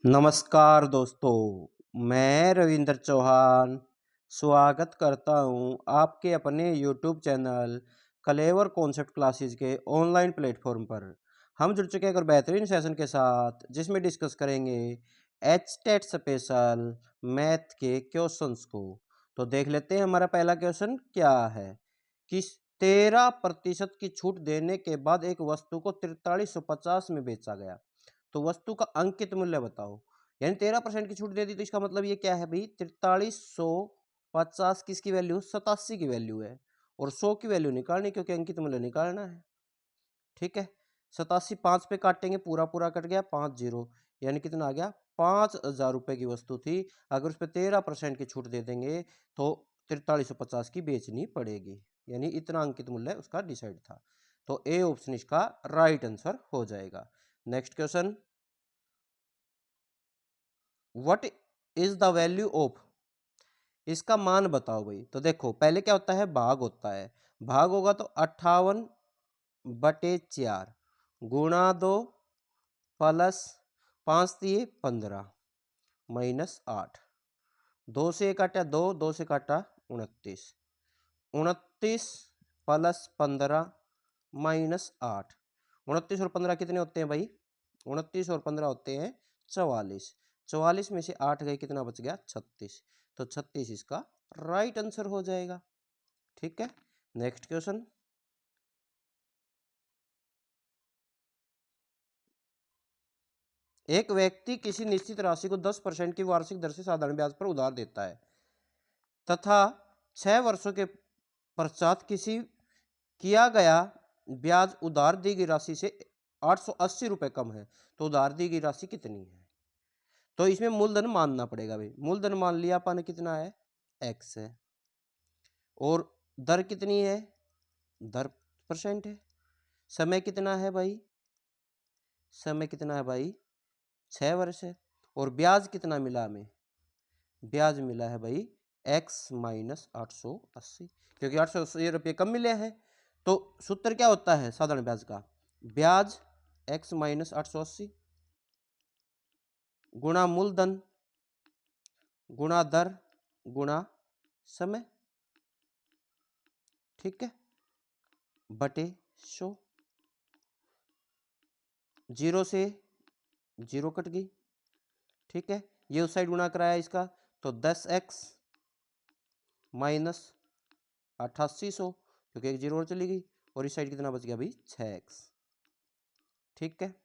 नमस्कार दोस्तों, मैं रविंद्र चौहान स्वागत करता हूं आपके अपने यूट्यूब चैनल कलेवर कॉन्सेप्ट क्लासेस के ऑनलाइन प्लेटफॉर्म पर। हम जुड़ चुके हैं एक और बेहतरीन सेशन के साथ जिसमें डिस्कस करेंगे एचटेट स्पेशल मैथ के क्वेश्चंस को। तो देख लेते हैं हमारा पहला क्वेश्चन क्या है कि 13% की छूट देने के बाद एक वस्तु को 4350 में बेचा गया, तो वस्तु का अंकित मूल्य बताओ। यानी 13% की छूट दे दी, तो इसका मतलब ये क्या है भाई, 4350 किसकी वैल्यू, 87 की वैल्यू है और 100 की वैल्यू निकालनी क्योंकि अंकित मूल्य निकालना है। ठीक है, 87 5 पे काटेंगे, पूरा पूरा कट गया 5 जीरो, यानी कितना आ गया 5000 रुपए की वस्तु थी। अगर उस पर 13% की छूट दे देंगे तो 4350 की बेचनी पड़ेगी, यानी इतना अंकित मूल्य उसका डिसाइड था। तो ए ऑप्शन इसका राइट आंसर हो जाएगा। Next question, what is the value of, इसका मान बताओ भाई। तो देखो पहले क्या होता है, भाग होता है। भाग होगा तो 58/4 गुणा 2 प्लस 5 दिए 15 -8, 2 से काटा 2, 2 से काटा 29, 29 प्लस 15 -8, 29 और 15 कितने होते हैं भाई, 29 और 15 होते हैं 44, 44 में से 8 गए, कितना बच गया 36, तो 36 इसका राइट आंसर हो जाएगा। ठीक है, नेक्स्ट क्वेश्चन, एक व्यक्ति किसी निश्चित राशि को 10% की वार्षिक दर से साधारण ब्याज पर उधार देता है तथा 6 वर्षों के पश्चात किसी किया गया ब्याज उधार दी गई राशि से 880 रुपए कम है, तो उधार दी गई राशि कितनी है। तो इसमें मूलधन मानना पड़ेगा भाई। मूलधन मान लिया अपन, कितना है x है, और दर कितनी है, दर परसेंट है। समय कितना है भाई, समय कितना है भाई 6 वर्ष है। और ब्याज कितना मिला हमें, ब्याज मिला है भाई x माइनस 880, क्योंकि 880 रुपये कम मिले हैं। तो सूत्र क्या होता है साधारण ब्याज का, ब्याज x माइनस 880 गुणा मूलधन गुणा दर गुणा समय। ठीक है, बटे 100, जीरो से जीरो कट गई। ठीक है, ये उस साइड गुणा कराया इसका, तो 10x माइनस 8800, क्योंकि एक जीरो और चली गई, और इस साइड कितना बच गया भाई 6x। ठीक है,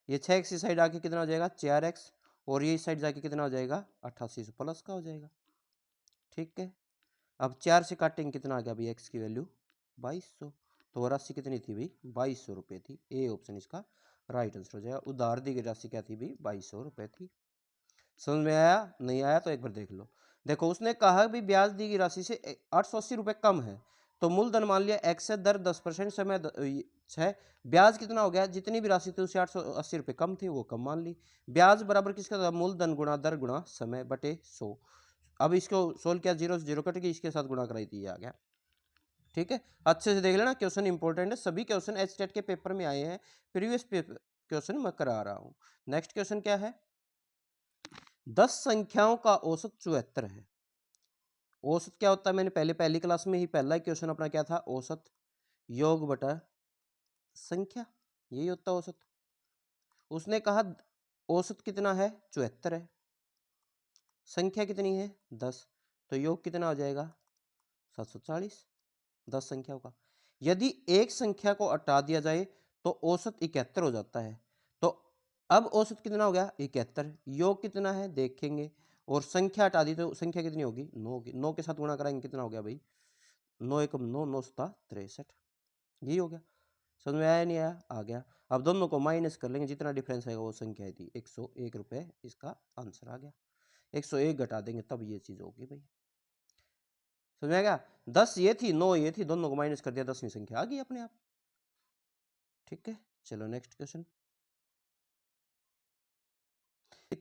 ये 6x इस साइड आके कितना हो जाएगा 4x, और ये इस साइड जाके कितना हो जाएगा 8800 प्लस का हो जाएगा। ठीक है, अब 4 से काटेंगे, कितना आ गया भाई x की वैल्यू 2200, तो राशि कितनी थी भाई 2200 रुपये थी। ए ऑप्शन इसका राइट आंसर हो जाएगा। उधार दी गई राशि क्या थी भाई 2200 रुपये थी। समझ में आया, नहीं आया तो एक बार देख लो। देखो उसने कहा भी ब्याज दी गई राशि से 880 रुपये कम है, तो मूलधन मान लिया x है, दर 10%, समय 6, ब्याज कितना हो गया, जितनी भी राशि थी उससे 880 रुपये कम थी वो कम मान ली। ब्याज बराबर किसका था, मूलधन गुणा दर गुणा समय बटे 100। अब इसको सोल्व किया, जीरो से जीरो कट गई, इसके साथ गुणा कराई थी, आ गया। ठीक है, अच्छे से देख लेना, क्वेश्चन इंपॉर्टेंट है, सभी क्वेश्चन एचटेट के पेपर में आए हैं, प्रीवियस क्वेश्चन मैं करा रहा हूं। नेक्स्ट क्वेश्चन क्या है, 10 संख्याओं का औसत 74 है। औसत क्या होता है, मैंने पहली क्लास में ही पहला क्वेश्चन अपना क्या था, औसत योग बटा संख्या, यही होता है औसत। उसने कहा औसत कितना है 74 है, संख्या कितनी है 10, तो योग कितना हो जाएगा 740, 10 संख्याओं का। यदि एक संख्या को हटा दिया जाए तो औसत 71 हो जाता है। तो अब औसत कितना हो गया 71, योग कितना है देखेंगे, और संख्या हटा दी तो संख्या कितनी होगी 9 होगी, 9 के साथ गुणा कराएंगे, कितना हो गया भाई 9 एकम 9, 9 सता 63, यही हो गया। समझ में आया नहीं आया, आ गया। अब दोनों को माइनस कर लेंगे, जितना डिफरेंस आएगा वो संख्या थी 101 रुपये, इसका आंसर आ गया। 101 घटा देंगे तब ये चीज होगी भाई। समझ में आ गया, 10 ये थी 9 ये थी, दोनों को माइनस कर दिया, 10वीं संख्या आ गई अपने आप। ठीक है, चलो नेक्स्ट क्वेश्चन,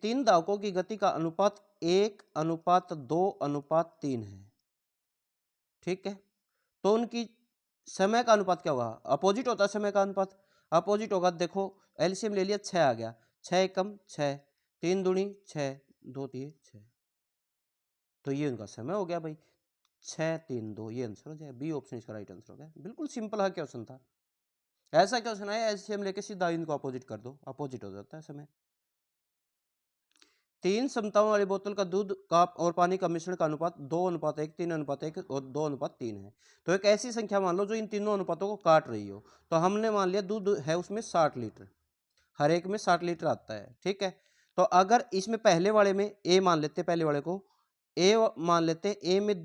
तीन धावकों की गति का अनुपात 1:2:3 है। ठीक है, तो उनकी समय का अनुपात क्या होगा, अपोजिट होता है समय का अनुपात, अपोजिट होगा। देखो एलसीएम ले लिया 6 आ गया, 6 एकम 6, 3 दूनी 6, 2 3 6, तो ये उनका समय हो गया भाई। 6 3 2 ये आंसर हो जाएगा, बी ऑप्शन इसका राइट आंसर हो गया। बिल्कुल सिंपल है क्वेश्चन था। ऐसा क्वेश्चन है, ऐसे हम लेके सीधा इनको अपोजिट कर दो, अपोजिट हो जाता है समय। 3 समताओं वाली बोतल का दूध का और पानी का मिश्रण का अनुपात 2:1, 3:1 और 2:3 है। तो एक ऐसी संख्या मान लो जो इन तीनों अनुपातों को काट रही हो। तो हमने मान लिया दूध है उसमें 60 लीटर, हर एक में 60 लीटर आता है, ठीक है। तो अगर इसमें पहले वाले में ए मान लेते, पहले वाले को ए मान लेते, ए में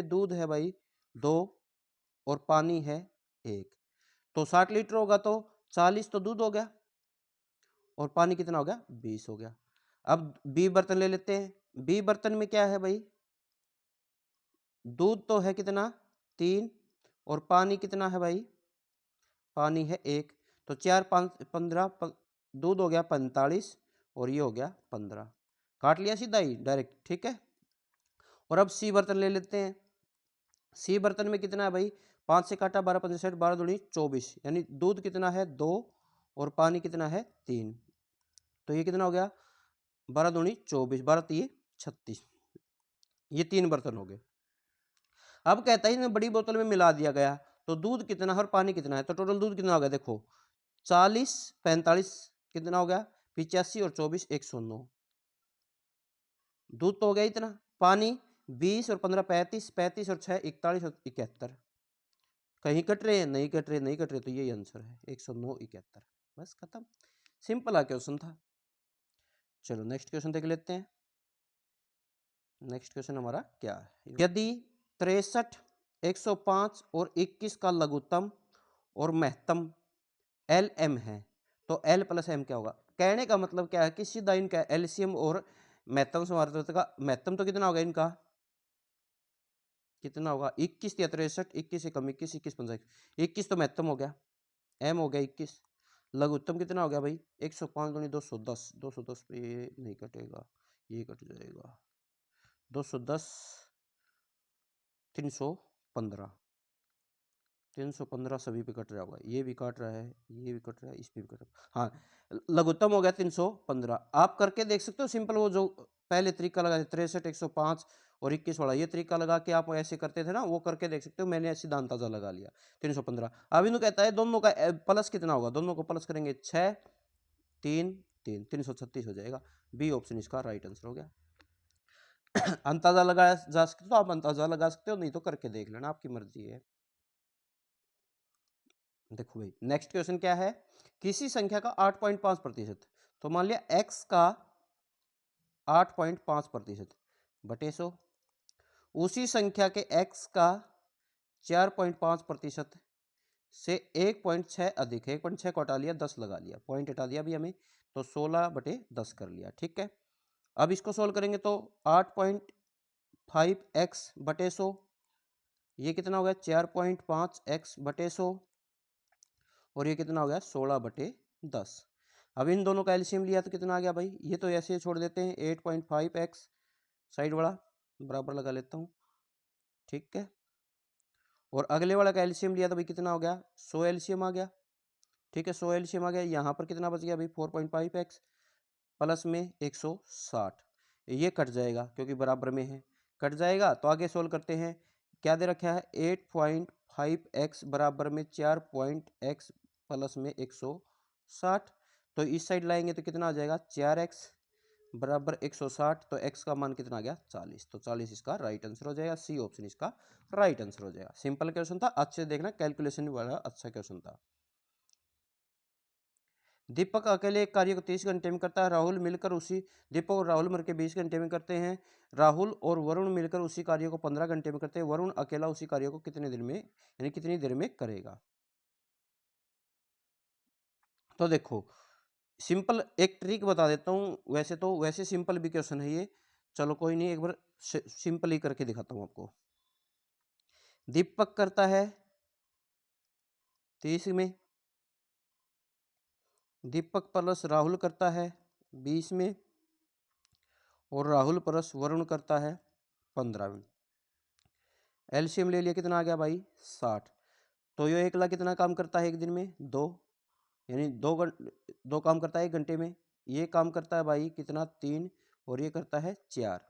दूध है भाई 2 और पानी है 1, तो 60 लीटर होगा तो 40 तो दूध हो गया और पानी कितना हो गया, 20 हो गया। अब बी बर्तन ले लेते हैं। बी बर्तन में क्या है भाई, दूध तो है कितना 3 और पानी कितना है भाई, पानी है 1, तो 4 5 15 दूध हो गया 45 और ये हो गया 15, काट लिया सीधा ही डायरेक्ट, ठीक है। और अब सी बर्तन ले लेते हैं। सी बर्तन में कितना है भाई, 5 से काटा 12 5 60, 12 दूनी 24, यानी दूध कितना है 2 और पानी कितना है 3, तो ये कितना हो गया 12 दूनी 24, 12 3 36, ये 3 बर्तन हो गए। अब कहता है बड़ी बोतल में मिला दिया गया तो दूध कितना है और पानी कितना है, तो टोटल दूध कितना हो गया देखो, 40 45 कितना हो गया 85 और 24 109, दूध तो हो गया इतना, पानी 20 और 15 35, 35 और 6 41 और 71, कहीं कट रहे हैं, नहीं कट रहे, नहीं कट रहे, तो यही आंसर है 109 71, बस खत्म, सिंपल क्वेश्चन था। चलो नेक्स्ट क्वेश्चन देख लेते हैं। नेक्स्ट क्वेश्चन हमारा क्या है, यदि 63 105 और 21 का लघुत्तम और महत्तम एल एम है तो एल प्लस एम क्या होगा। कहने का मतलब क्या है कि सीधा इनका एलसीएम और महत्तम समार्थ का, महत्तम तो कितना होगा इनका, कितना होगा 21 या 63, 21 से कम 21, 21 पंजा 21 तो महत्तम हो गया, एम हो गया 21, लघुत्तम कितना हो गया भाई 105 दूनी 210, 210 पे ये नहीं कटेगा, ये कट जाएगा 210, 315, 315 सभी पे कट रहा होगा, ये भी काट रहा है, ये भी कट रहा है, इस पे भी कट रहा है, हाँ लघुत्तम हो गया 315। आप करके देख सकते हो सिंपल, वो जो पहले तरीका लगा 63 105 और 21 वाला, ये तरीका लगा के आप ऐसे करते थे ना, वो करके देख सकते हो, मैंने सीधा अंदाजा लगा लिया 315। अब इन्हों कहता है दोनों का प्लस कितना होगा, दोनों को प्लस करेंगे 6 3 3, 336 हो जाएगा, बी ऑप्शन इसका राइट आंसर हो गया। अंदाजा लगाया जा सकते तो आप अंदाजा लगा सकते हो, नहीं तो करके देख लेना, आपकी मर्जी है। देखो भाई नेक्स्ट क्वेश्चन क्या है, किसी संख्या का 8.5%, तो मान लिया x का 8.5% बटे 100, उसी संख्या के x का 4.5% से 1.6 अधिक है, 1.6 को हटा लिया 10 लगा लिया, पॉइंट हटा दिया अभी हमें, तो 16 बटे 10 कर लिया, ठीक है। अब इसको सोल्व करेंगे तो 8.5x बटे 100, ये कितना हो गया 4.5x बटे 100 और ये कितना हो गया 16 बटे 10। अब इन दोनों का एलसीएम लिया तो कितना आ गया भाई, ये तो ऐसे छोड़ देते हैं, 8.5x साइड वाला बराबर लगा लेता हूँ, ठीक है। और अगले वाला का एलसीएम लिया तो भाई कितना हो गया 100 एलसीएम आ गया, ठीक है 100 एलसीएम आ गया। यहाँ पर कितना बच गया भाई 4.5x प्लस में 160, ये कट जाएगा क्योंकि बराबर में है, कट जाएगा। तो आगे सोल्व करते हैं, क्या दे रखा है 8.5x बराबर में 4.x प्लस में 160, तो इस साइड लाएंगे तो कितना आ जाएगा 4x बराबर 160, तो x का मान कितना आ गया 40, तो 40 इसका राइट आंसर हो जाएगा, सी ऑप्शन इसका राइट आंसर हो जाएगा। सिंपल क्वेश्चन था, अच्छे से देखना, कैलकुलेशन वाला अच्छा क्वेश्चन था। दीपक अकेले एक कार्य को 30 घंटे में करता है, राहुल मिलकर उसी दीपक और राहुल मिलकर 20 घंटे में करते हैं, राहुल और वरुण मिलकर उसी कार्य को 15 घंटे में करते हैं, वरुण अकेला उसी कार्य को कितने दिन में यानी कितनी देर में करेगा। तो देखो सिंपल एक ट्रिक बता देता हूँ, वैसे तो वैसे सिंपल भी क्वेश्चन है ये, चलो कोई नहीं, एक बार सिंपल ही करके दिखाता हूँ आपको। दीपक करता है 30 में, दीपक प्लस राहुल करता है 20 में और राहुल प्लस वरुण करता है 15 में। एलसीएम ले लिया, कितना आ गया भाई 60, तो ये अकेला कितना काम करता है एक दिन में 2, यानी 2 काम करता है 1 घंटे में, ये काम करता है भाई कितना 3 और ये करता है 4,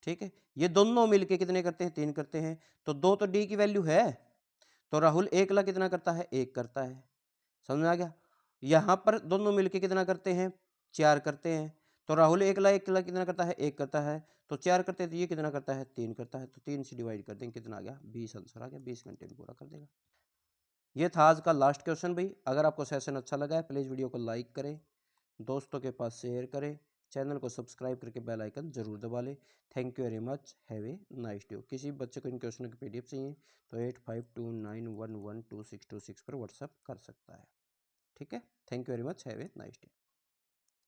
ठीक है। ये दोनों मिलके कितने करते हैं 3 करते हैं, तो 2 तो डी की वैल्यू है, तो राहुल 1 ला कितना करता है 1 करता है, समझ में आ गया। यहाँ पर दोनों मिलके कितना करते हैं 4 करते हैं, तो राहुल 1 ला कितना करता है 1 करता है, तो 4 करते हैं तो ये कितना करता है 3 करता है, तो 3 से डिवाइड कर देंगे कितना आ गया 20 आंसर आ गया, 20 घंटे में पूरा कर देगा। ये था आज का लास्ट क्वेश्चन भाई। अगर आपको सेशन अच्छा लगा है प्लीज़ वीडियो को लाइक करें, दोस्तों के पास शेयर करें, चैनल को सब्सक्राइब करके बेल आइकन जरूर दबा लें। Thank you very much, have a nice day. किसी बच्चे को इन क्वेश्चनों की PDF चाहिए तो 8529112626 पर व्हाट्सअप कर सकता है, ठीक है। Thank you very much, have a nice day.